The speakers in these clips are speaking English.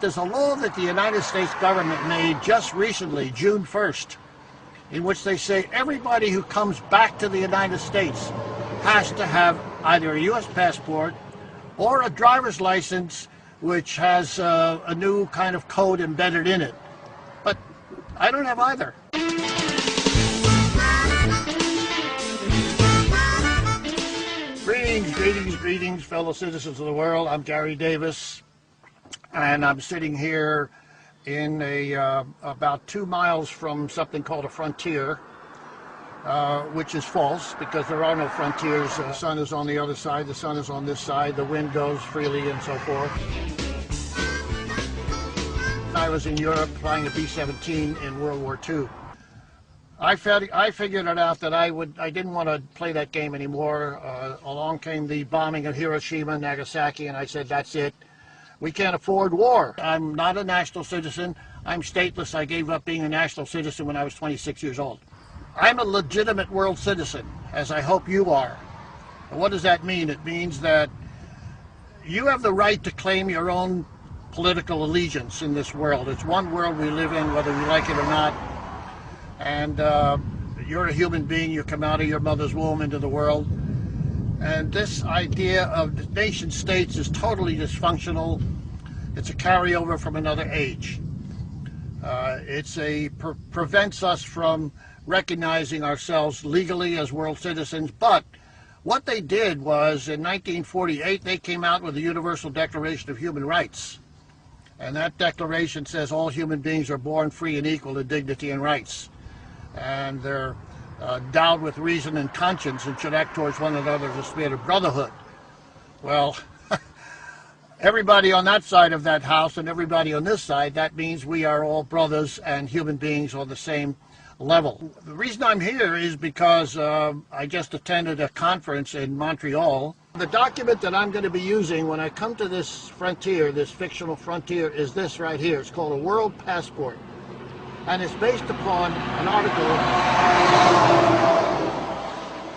there's a law that the United States government made just recently, June 1st, in which they say everybody who comes back to the United States has to have either a U.S. passport or a driver's license which has a new kind of code embedded in it. But I don't have either. Greetings, fellow citizens of the world. I'm Gary Davis, and I'm sitting here in about 2 miles from something called a frontier, which is false because there are no frontiers. The sun is on the other side, the sun is on this side, the wind goes freely and so forth. I was in Europe flying a B-17 in World War II. I figured it out that I didn't want to play that game anymore. Along came the bombing of Hiroshima and Nagasaki, and I said, that's it. We can't afford war. I'm not a national citizen. I'm stateless. I gave up being a national citizen when I was 26 years old. I'm a legitimate world citizen, as I hope you are. And what does that mean? It means that you have the right to claim your own political allegiance in this world. It's one world we live in, whether you like it or not. And you're a human being. You come out of your mother's womb into the world. And this idea of nation states is totally dysfunctional. It's a carryover from another age. Prevents us from recognizing ourselves legally as world citizens. But what they did was, in 1948, they came out with the Universal Declaration of Human Rights. And that declaration says all human beings are born free and equal in dignity and rights. And they're endowed with reason and conscience and should act towards one another as a spirit of brotherhood. Well, everybody on that side of that house and everybody on this side, that means we are all brothers and human beings on the same level. The reason I'm here is because I just attended a conference in Montreal. The document that I'm going to be using when I come to this frontier, this fictional frontier, is this right here. It's called a World Passport. And it's based upon an article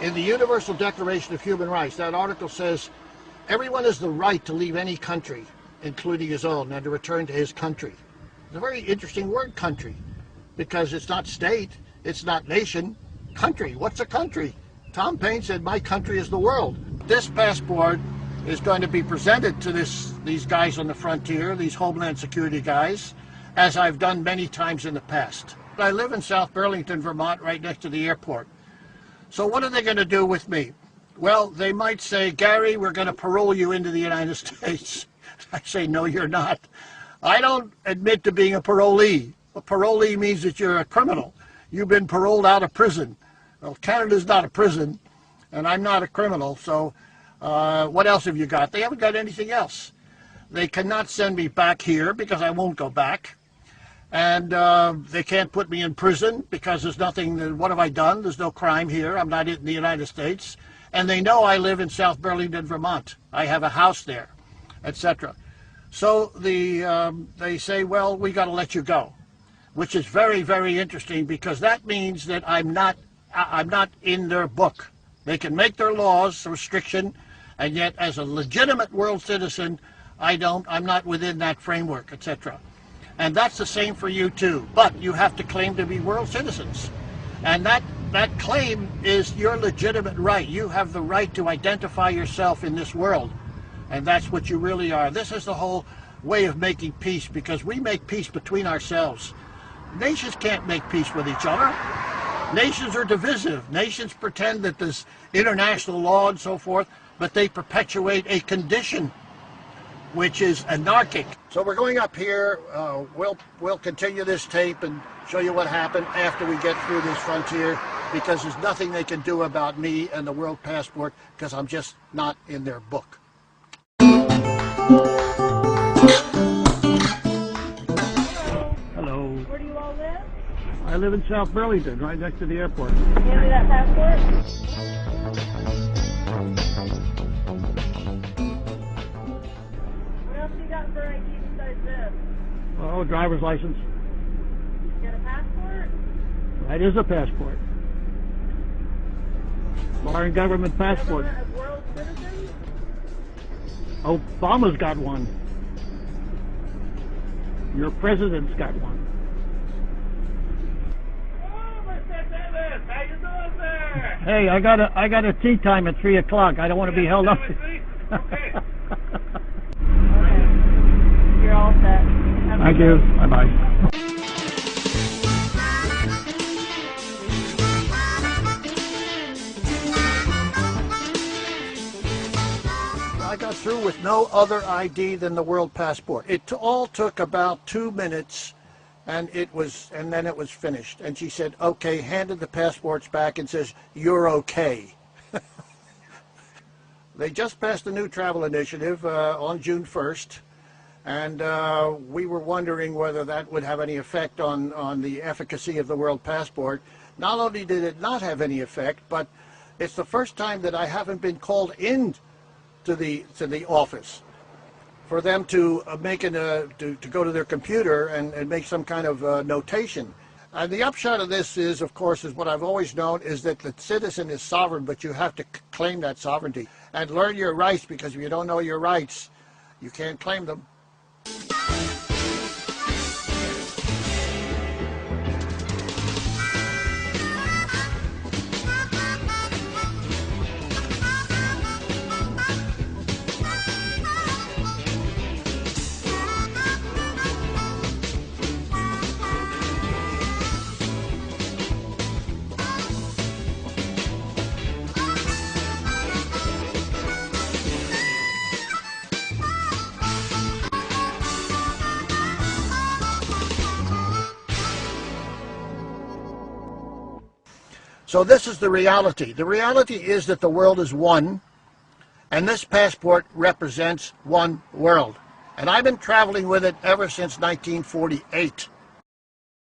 in the Universal Declaration of Human Rights. That article says everyone has the right to leave any country, including his own, and to return to his country. It's a very interesting word, country, because it's not state, it's not nation. Country, what's a country? Tom Paine said, my country is the world. This passport is going to be presented to these guys on the frontier, these Homeland Security guys, as I've done many times in the past. I live in South Burlington, Vermont, right next to the airport. So what are they going to do with me? Well, they might say, Gary, we're going to parole you into the United States. I say, no, you're not. I don't admit to being a parolee. A parolee means that you're a criminal. You've been paroled out of prison. Well, Canada's not a prison, and I'm not a criminal, so what else have you got? They haven't got anything else. They cannot send me back here because I won't go back. And they can't put me in prison because there's nothing, what have I done? There's no crime here. I'm not in the United States. And they know I live in South Burlington, Vermont. I have a house there, etc. So they say, well, we got to let you go, which is very, very interesting because that means that I'm not in their book. They can make their laws, restriction, and yet as a legitimate world citizen, I'm not within that framework, etc. And that's the same for you too. But you have to claim to be world citizens. And that claim is your legitimate right. You have the right to identify yourself in this world. And that's what you really are. This is the whole way of making peace, because we make peace between ourselves. Nations can't make peace with each other. Nations are divisive. Nations pretend that there's international law and so forth, but they perpetuate a condition which is anarchic. So we're going up here. We'll continue this tape and show you what happened after we get through this frontier, because there's nothing they can do about me and the World Passport because I'm just not in their book. Hello. Where do you all live? I live in South Burlington, right next to the airport. Hand me that passport. What else you got for ID besides this? Oh, driver's license. You got a passport? That is a passport. Foreign government passport. As world citizens? Obama's got one. Your president's got one. Oh, Mr. Davis, how you doing there? Hey, I got a tea time at 3 o'clock. I don't want to be held up. Okay. You're all set. Have a Thank good you. day. Bye-bye. I got through with no other ID than the world passport. It all took about 2 minutes, and then it was finished. And she said, "Okay," handed the passports back and says, "You're okay." They just passed a new travel initiative on June 1st, and we were wondering whether that would have any effect on the efficacy of the world passport. Not only did it not have any effect, but it's the first time that I haven't been called in to the office for them to to go to their computer and make some kind of notation. And the upshot of this is, of course, is what I've always known, is that the citizen is sovereign, but you have to claim that sovereignty and learn your rights, because if you don't know your rights, you can't claim them. So this is the reality. The reality is that the world is one, and this passport represents one world. And I've been traveling with it ever since 1948.